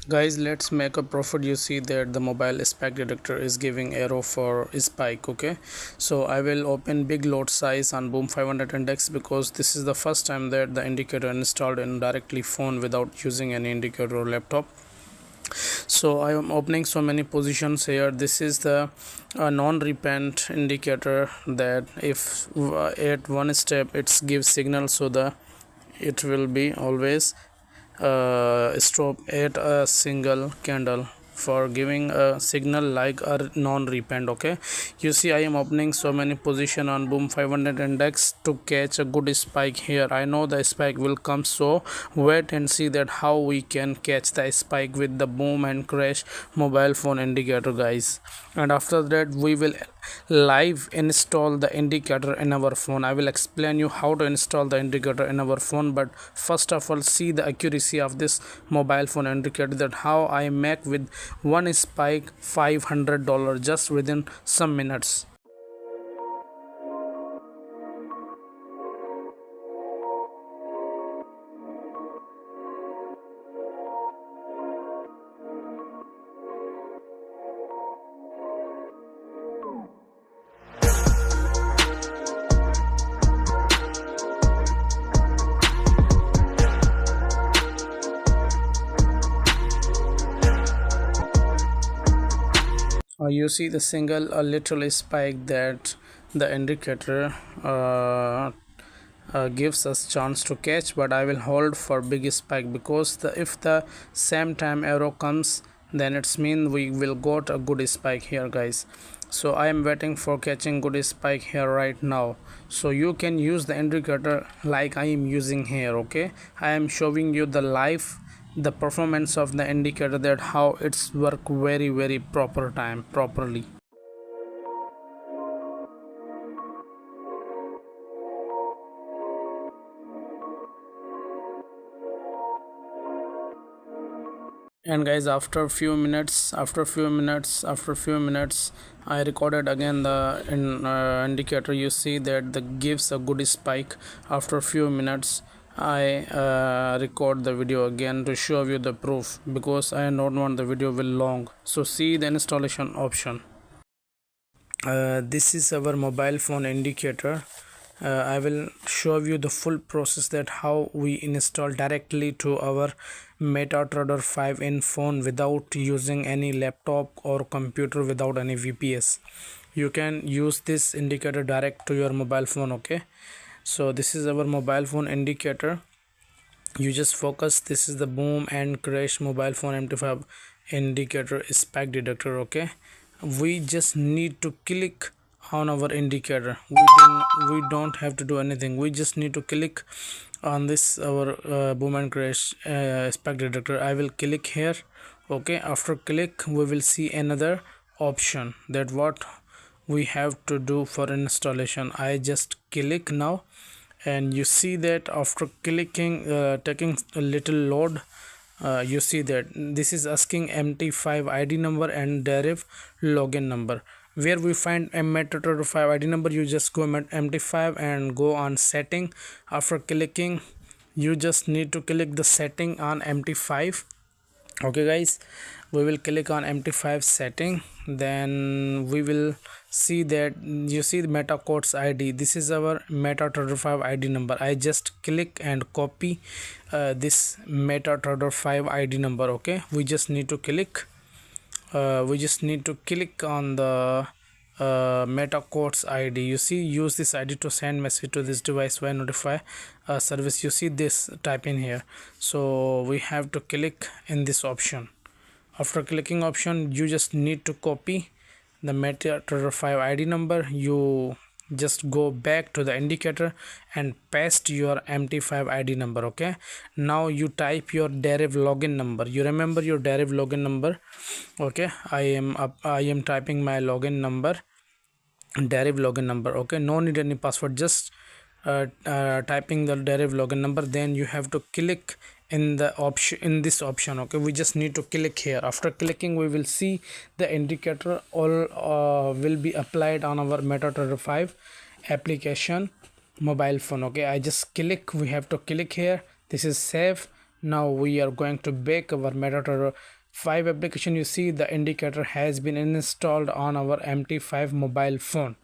Guys, let's make a profit. You see that the mobile spike detector is giving arrow for spike. Okay, so I will open big lot size on boom 500 index because this is the first time that the indicator installed in directly phone without using any indicator or laptop. So I am opening so many positions here. This is the non-repent indicator that if at one step it gives signal, so the it will be always stop at a single candle for giving a signal like a non-repent. Okay, you see I am opening so many position on boom 500 index to catch a good spike here. I know the spike will come, so wait and see that how we can catch the spike with the boom and crash mobile phone indicator, guys. And after that we will live install the indicator in our phone. I will explain you how to install the indicator in our phone, but first of all see the accuracy of this mobile phone indicator, that how I make with one spike $500 just within some minutes. You see the single literal spike that the indicator gives us chance to catch, but I will hold for big spike because if the same time arrow comes, then it's mean we will got a good spike here, guys. So I am waiting for catching good spike here right now. So you can use the indicator like I am using here. Okay, I am showing you the live the performance of the indicator, that how it's work very properly. And guys, after few minutes I recorded again the indicator. You see that the gives a good spike. After few minutes I record the video again to show you the proof, because I don't want the video will long. So see the installation option. This is our mobile phone indicator. I will show you the full process, that how we install directly to our MetaTrader 5 in phone without using any laptop or computer, without any VPS. You can use this indicator direct to your mobile phone. Okay, so this is our mobile phone indicator. You just focus. This is the boom and crash mobile phone MT5 indicator spike detector. Okay, we just need to click on our indicator. We don't have to do anything. We just need to click on this our boom and crash spike detector. I will click here. Okay, after click we will see another option, that what we have to do for installation. I just click now, and you see that after clicking taking a little load, you see that this is asking MT5 ID number and deriv login number. Where we find MT5 ID number, you just go MT5 and go on setting. After clicking, you just need to click the setting on MT5. Okay guys, we will click on MT5 setting. Then we will see that you see the meta codes ID. This is our MetaTrader 5 ID number. I just click and copy this MetaTrader 5 ID number. Okay, we just need to click on the meta codes ID. You see, use this ID to send message to this device when notify service. You see this type in here, so we have to click in this option. After clicking option, you just need to copy the MetaTrader 5 ID number. You just go back to the indicator and paste your MT5 ID number. Okay, now you type your deriv login number. You remember your deriv login number. Okay, I am typing my login number, deriv login number. Okay, no need any password, just typing the deriv login number. Then you have to click in the option, in this option. Okay, we just need to click here. After clicking, we will see the indicator all will be applied on our MetaTrader 5 application mobile phone. Okay, I just click, we have to click here. This is save. Now we are going to bake our MetaTrader 5 application. You see the indicator has been installed on our MT5 mobile phone.